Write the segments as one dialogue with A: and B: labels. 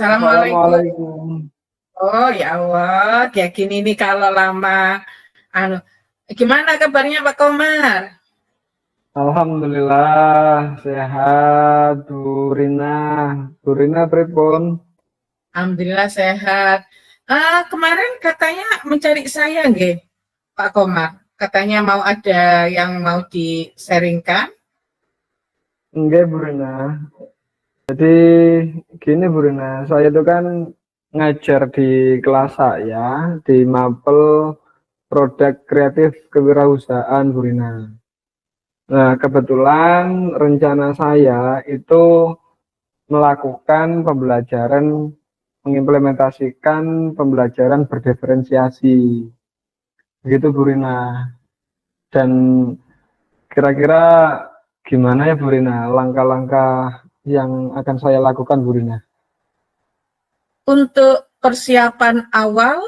A: Assalamualaikum.
B: Assalamualaikum.
A: Oh ya Allah, kayak gini nih kalau lama. Anu, gimana kabarnya Pak Komar?
B: Alhamdulillah sehat, Bu Rina. Bu Rina pripun?
A: Alhamdulillah sehat. Kemarin katanya mencari saya, nggih, Pak Komar. Katanya mau ada yang mau di-sharingkan.
B: Enggak, Bu Rina. Jadi gini, Bu Rina, saya itu kan ngajar di kelas saya di Mapel Produk Kreatif Kewirausahaan, Bu Rina. Nah, kebetulan rencana saya itu melakukan pembelajaran, mengimplementasikan pembelajaran berdiferensiasi. Begitu, Bu Rina. Dan kira-kira gimana ya, Bu Rina, langkah-langkah yang akan saya lakukan, Bu Rina?
A: Untuk persiapan awal,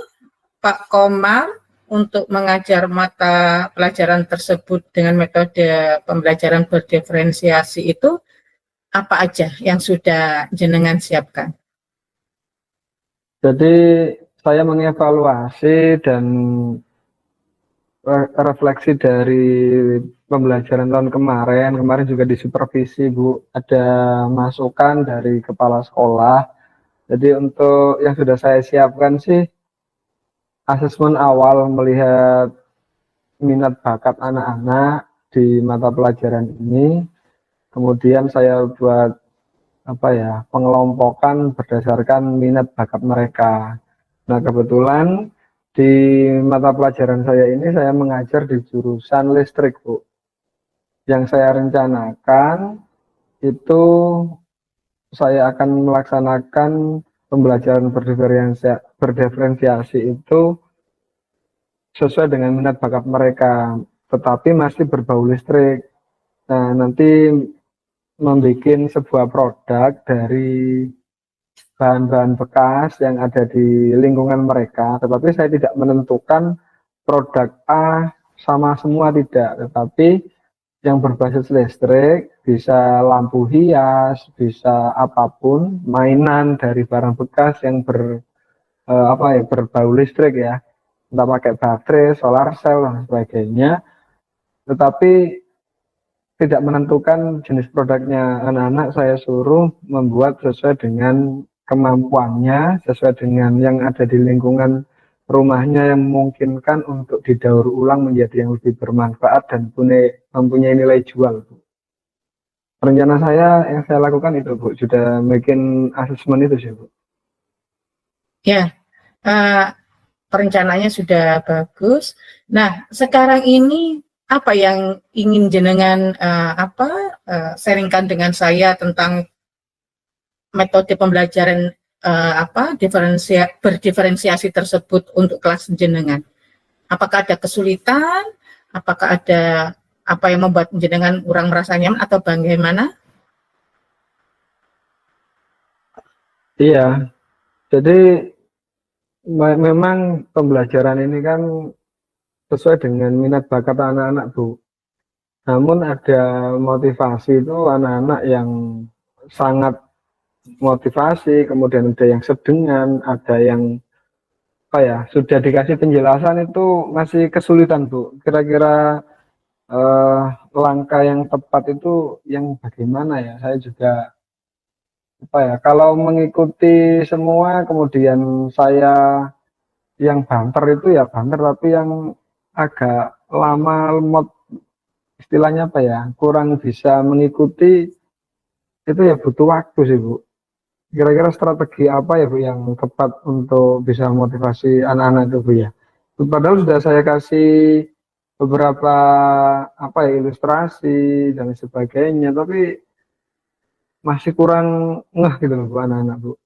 A: Pak Komar, untuk mengajar mata pelajaran tersebut dengan metode pembelajaran berdiferensiasi itu apa aja yang sudah jenengan siapkan?
B: Jadi saya mengevaluasi dan refleksi dari pembelajaran tahun kemarin. Kemarin juga disupervisi, Bu. Ada masukan dari kepala sekolah. Jadi untuk yang sudah saya siapkan sih, asesmen awal melihat minat bakat anak-anak di mata pelajaran ini. Kemudian saya buat pengelompokan berdasarkan minat bakat mereka. Nah, kebetulan di mata pelajaran saya ini saya mengajar di jurusan listrik, Bu. Yang saya rencanakan itu saya akan melaksanakan pembelajaran berdiferensiasi itu sesuai dengan minat bakat mereka, tetapi masih berbau listrik. Nah, nanti membuat sebuah produk dari bahan-bahan bekas yang ada di lingkungan mereka, tetapi saya tidak menentukan produk A sama semua, tidak, tetapi yang berbasis listrik, bisa lampu hias, bisa apapun, mainan dari barang bekas yang berbau listrik ya, entah pakai baterai, solar cell dan sebagainya, tetapi tidak menentukan jenis produknya. Anak-anak saya suruh membuat sesuai dengan kemampuannya, sesuai dengan yang ada di lingkungan rumahnya yang memungkinkan untuk didaur ulang menjadi yang lebih bermanfaat dan mempunyai nilai jual, Bu. Rencana saya yang saya lakukan itu, Bu, sudah bikin asesmen itu sih, Bu.
A: Ya, perencanaannya sudah bagus. Nah, sekarang ini apa yang ingin jenengan sharingkan dengan saya tentang metode pembelajaran berdiferensiasi tersebut untuk kelas jenengan? Apakah ada kesulitan? Apakah ada apa yang membuat jenengan kurang merasa nyaman atau bagaimana?
B: Iya, jadi memang pembelajaran ini kan sesuai dengan minat bakat anak-anak, Bu. Namun ada motivasi itu anak-anak yang sangat motivasi, kemudian ada yang sedengan, ada yang sudah dikasih penjelasan itu masih kesulitan, Bu. Kira-kira langkah yang tepat itu yang bagaimana ya? Saya juga kalau mengikuti semua, kemudian saya yang banter itu ya banter, tapi yang agak lama lemot, istilahnya kurang bisa mengikuti, itu ya butuh waktu sih, Bu. Kira-kira strategi apa ya, Bu, yang tepat untuk bisa motivasi anak-anak itu, Bu, ya? Padahal sudah saya kasih beberapa ilustrasi dan sebagainya, tapi masih kurang ngeh gitu loh, Bu, anak-anak, Bu.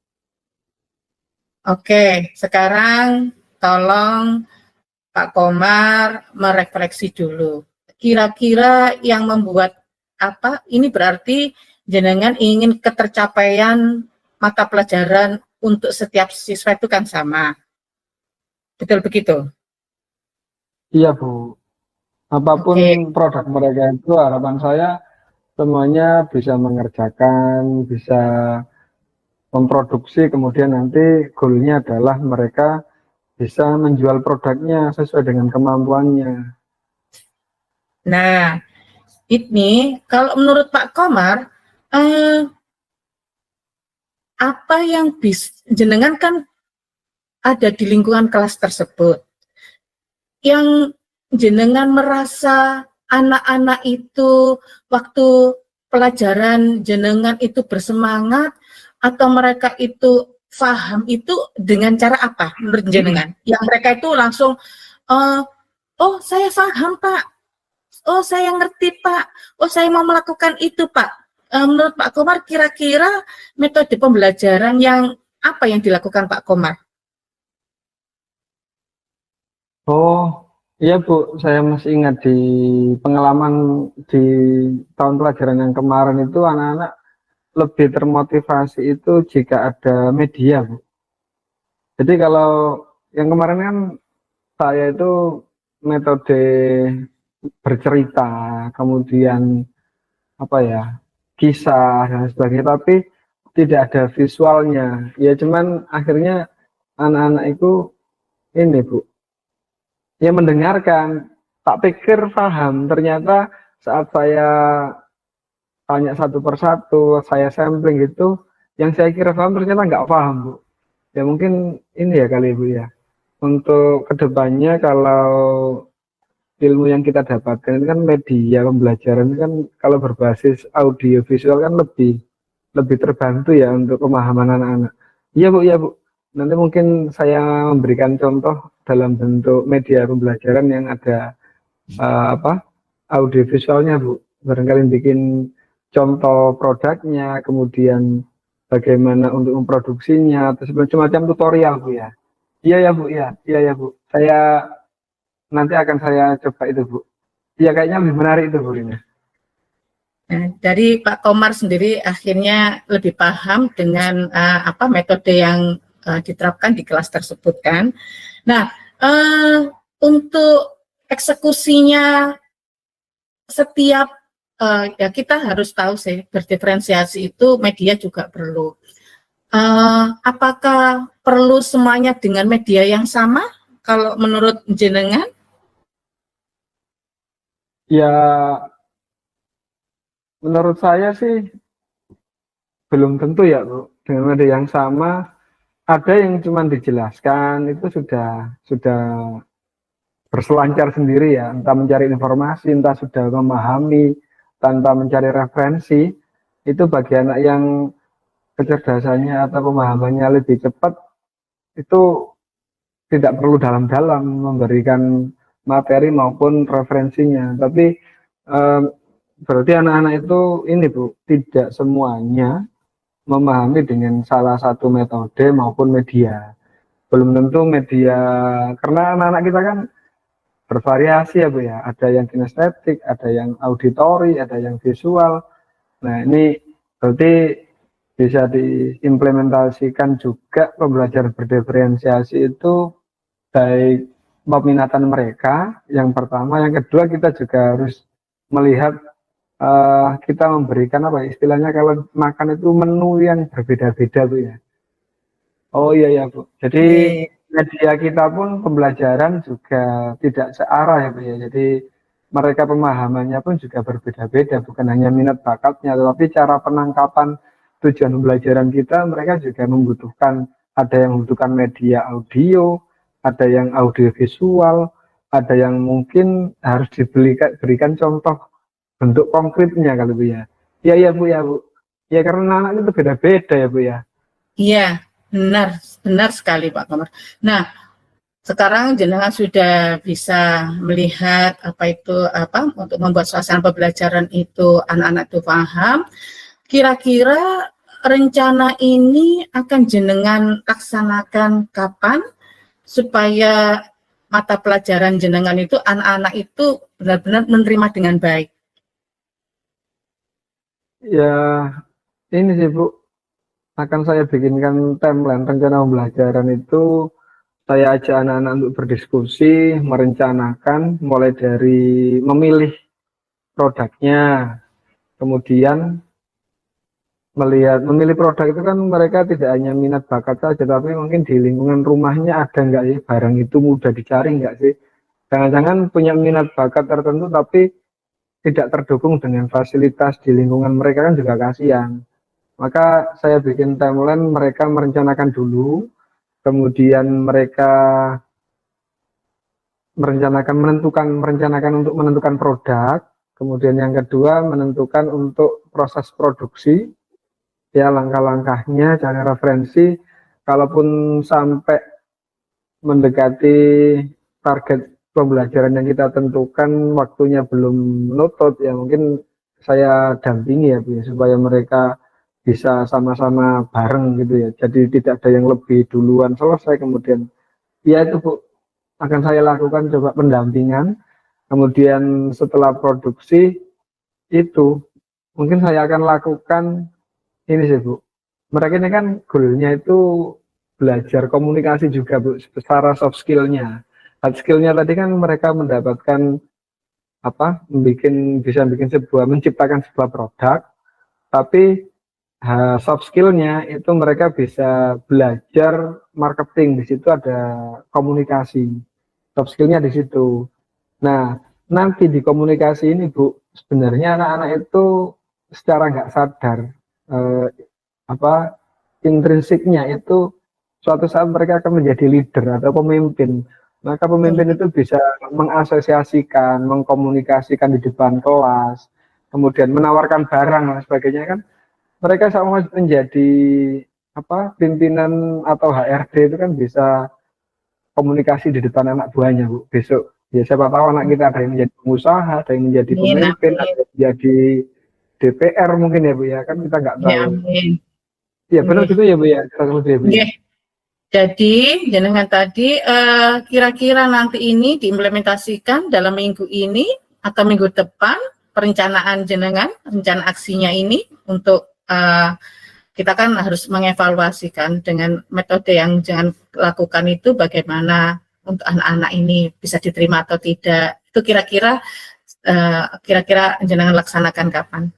A: Oke, sekarang tolong Pak Komar merefleksi dulu. Kira-kira yang membuat ini berarti jenengan ingin ketercapaian mata pelajaran untuk setiap siswa itu kan sama. Betul begitu?
B: Iya, Bu. Apapun produk mereka itu, harapan saya semuanya bisa mengerjakan, bisa memproduksi, kemudian nanti goalnya adalah mereka bisa menjual produknya sesuai dengan kemampuannya.
A: Nah, ini kalau menurut Pak Komar, apa yang jenengan kan ada di lingkungan kelas tersebut, yang jenengan merasa anak-anak itu waktu pelajaran jenengan itu bersemangat atau mereka itu paham itu dengan cara apa menurut jenengan? Yang mereka itu langsung, oh saya paham Pak, oh saya ngerti Pak, oh saya mau melakukan itu Pak. Menurut Pak Komar kira-kira metode pembelajaran yang apa yang dilakukan Pak Komar?
B: Oh iya Bu, saya masih ingat di pengalaman di tahun pelajaran yang kemarin itu anak-anak lebih termotivasi itu jika ada media Bu. Jadi kalau yang kemarin kan saya itu metode bercerita, kemudian apa ya, kisah dan sebagainya, tapi tidak ada visualnya. Ya cuman akhirnya anak-anak itu ini Bu, ya mendengarkan. Tak pikir paham, ternyata saat saya tanya satu persatu, saya sampling gitu, yang saya kira paham ternyata nggak paham Bu. Ya mungkin ini ya kali Bu ya. Untuk kedepannya kalau ilmu yang kita dapatkan ini kan media pembelajaran ini kan kalau berbasis audio visual kan lebih terbantu ya untuk pemahaman anak-anak. Iya Bu, iya Bu. Nanti mungkin saya memberikan contoh dalam bentuk media pembelajaran yang ada apa audio visualnya Bu. Barangkali bikin contoh produknya, kemudian bagaimana untuk memproduksinya, atau semacam tutorial Bu ya. Iya ya Bu, iya ya Bu. Saya nanti akan saya coba itu Bu. Iya kayaknya lebih menarik itu Bu ini.
A: Nah, dari Pak Komar sendiri akhirnya lebih paham dengan apa metode yang diterapkan di kelas tersebut kan. Nah, untuk eksekusinya setiap ya kita harus tahu sih berdiferensiasi itu media juga perlu. Apakah perlu semuanya dengan media yang sama? Kalau menurut jenengan?
B: Ya menurut saya sih belum tentu ya Bu. Dengan media yang sama, ada yang cuma dijelaskan itu sudah berselancar sendiri ya, entah mencari informasi, entah sudah memahami tanpa mencari referensi. Itu bagi anak yang kecerdasannya atau pemahamannya lebih cepat, itu tidak perlu dalam-dalam memberikan materi maupun referensinya. Tapi berarti anak-anak itu ini Bu, tidak semuanya memahami dengan salah satu metode maupun media. Belum tentu media, karena anak-anak kita kan bervariasi ya Bu ya. Ada yang kinestetik, ada yang auditori, ada yang visual. Nah ini berarti bisa diimplementasikan juga pembelajaran berdiferensiasi itu baik peminatan mereka yang pertama, yang kedua kita juga harus melihat kita memberikan apa ya, istilahnya kalau makan itu menu yang berbeda-beda Bu ya. Oh iya ya Bu. Jadi media kita pun pembelajaran juga tidak searah ya Bu ya. Jadi mereka pemahamannya pun juga berbeda-beda, bukan hanya minat bakatnya, tetapi cara penangkapan tujuan pembelajaran kita mereka juga membutuhkan, ada yang membutuhkan media audio, ada yang audio visual, ada yang mungkin harus diberikan contoh bentuk konkretnya kalau Bu ya. Iya ya Bu ya Bu. Ya karena anak itu beda-beda ya Bu ya.
A: Iya, benar sekali Pak Komar. Nah, sekarang jenengan sudah bisa melihat apa untuk membuat suasana pembelajaran itu anak-anak itu paham. Kira-kira rencana ini akan jenengan laksanakan kapan supaya mata pelajaran jenengan itu anak-anak itu benar-benar menerima dengan baik?
B: Ya ini sih Bu, akan saya bikinkan timeline rencana pembelajaran itu. Saya ajak anak-anak untuk berdiskusi, merencanakan mulai dari memilih produknya, kemudian memilih produk itu kan mereka tidak hanya minat bakat saja, tapi mungkin di lingkungan rumahnya ada nggak sih barang itu mudah dicari nggak sih? Jangan-jangan punya minat bakat tertentu tapi tidak terdukung dengan fasilitas di lingkungan mereka kan juga kasihan. Maka saya bikin timeline mereka merencanakan dulu, kemudian mereka merencanakan untuk menentukan produk, kemudian yang kedua menentukan untuk proses produksi, ya langkah-langkahnya, cari referensi, kalaupun sampai mendekati target pembelajaran yang kita tentukan waktunya belum menutup, ya mungkin saya dampingi ya Bu, ya, supaya mereka bisa sama-sama bareng gitu ya, jadi tidak ada yang lebih duluan selesai kemudian ya itu Bu, akan saya lakukan coba pendampingan, kemudian setelah produksi itu mungkin saya akan lakukan ini sih Bu, mereka ini kan goalnya itu belajar komunikasi juga Bu, secara soft skillnya. Hard skillnya tadi kan mereka mendapatkan apa, bisa bikin menciptakan sebuah produk, tapi soft skillnya itu mereka bisa belajar marketing, di situ ada komunikasi, soft skillnya di situ. Nah, nanti di komunikasi ini Bu, sebenarnya anak-anak itu secara nggak sadar eh, apa intrinsiknya itu suatu saat mereka akan menjadi leader atau pemimpin. Maka pemimpin itu bisa mengasosiasikan, mengkomunikasikan di depan kelas, kemudian menawarkan barang dan sebagainya kan. Mereka sama menjadi apa pimpinan atau HRD itu kan bisa komunikasi di depan anak buahnya Bu. Besok ya siapa tahu anak kita ada yang menjadi pengusaha, ada yang menjadi pemimpin, ada yang menjadi DPR mungkin ya Bu ya, kan kita nggak tahu. Ya benar gitu ya Bu ya.
A: Jadi jenengan tadi kira-kira nanti ini diimplementasikan dalam minggu ini atau minggu depan perencanaan jenengan, rencana aksinya ini untuk kita kan harus mengevaluasikan dengan metode yang jangan lakukan itu bagaimana untuk anak-anak ini bisa diterima atau tidak. Itu kira-kira jenengan laksanakan kapan?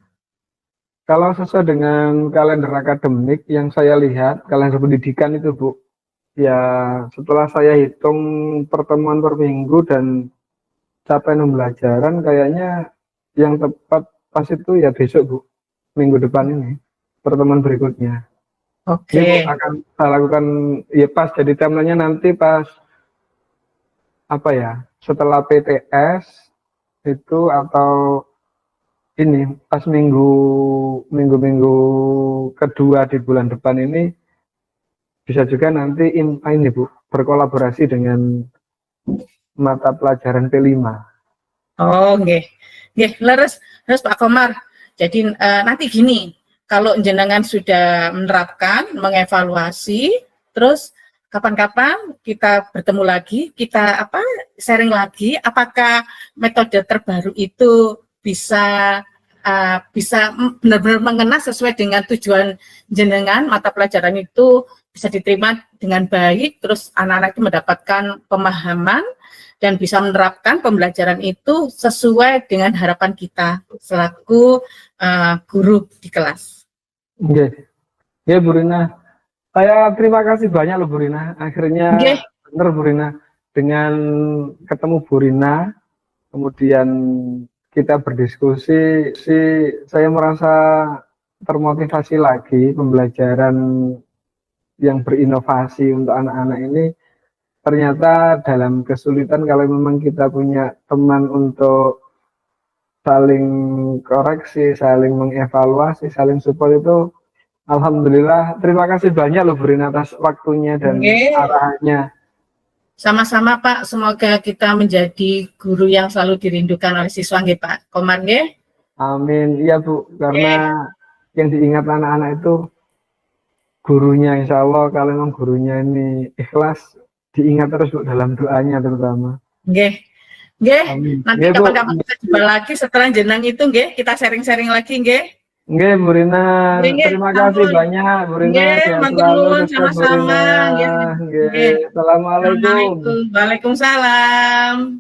B: Kalau sesuai dengan kalender akademik yang saya lihat, kalender pendidikan itu Bu, ya setelah saya hitung pertemuan per minggu dan capaian pembelajaran, kayaknya yang tepat pas itu ya besok Bu, minggu depan ini, pertemuan berikutnya.
A: Oke.
B: Ini akan saya lakukan ya pas jadi timelinenya nanti pas apa ya, setelah PTS itu atau ini pas minggu kedua di bulan depan ini bisa juga nanti ini Bu berkolaborasi dengan mata pelajaran P5.
A: Oh, nggih. Nggih, leres Pak Komar. Jadi nanti gini, kalau jenengan sudah menerapkan, mengevaluasi, terus kapan-kapan kita bertemu lagi, kita sharing lagi apakah metode terbaru itu bisa benar-benar mengena sesuai dengan tujuan jenengan, mata pelajaran itu bisa diterima dengan baik, terus anak-anak itu mendapatkan pemahaman dan bisa menerapkan pembelajaran itu sesuai dengan harapan kita selaku guru di kelas.
B: Oke, ya Bu Rina, saya terima kasih banyak loh Bu Rina. Akhirnya benar Bu Rina, dengan ketemu Bu Rina, kemudian kita berdiskusi, saya merasa termotivasi lagi pembelajaran yang berinovasi untuk anak-anak ini. Ternyata dalam kesulitan kalau memang kita punya teman untuk saling koreksi, saling mengevaluasi, saling support itu, alhamdulillah. Terima kasih banyak loh Bu Rina atas waktunya dan arahannya.
A: Sama-sama Pak, semoga kita menjadi guru yang selalu dirindukan oleh siswa nggih Pak Komar nggih.
B: Amin. Iya Bu, karena yang diingat anak-anak itu gurunya, insya Allah kalau memang gurunya ini ikhlas, diingat terus Bu dalam doanya terutama.
A: Nggih. Nggih, nanti kapan-kapan kita jumpa lagi setelah jenang itu nggih, kita sharing-sharing lagi nggih.
B: Nggih, Bu Rina, terima kasih banyak Bu Rina, sehat selalu,
A: sama-sama.
B: Assalamualaikum.
A: Waalaikumsalam.